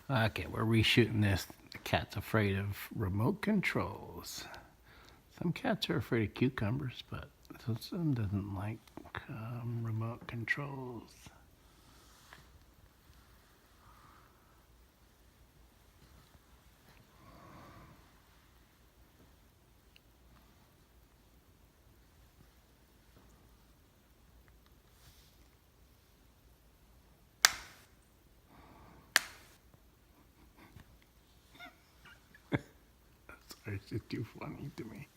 Okay, we're reshooting this. The cat's afraid of remote controls. Some cats are afraid of cucumbers, but some doesn't like remote controls. Sorry, it's just too funny to me.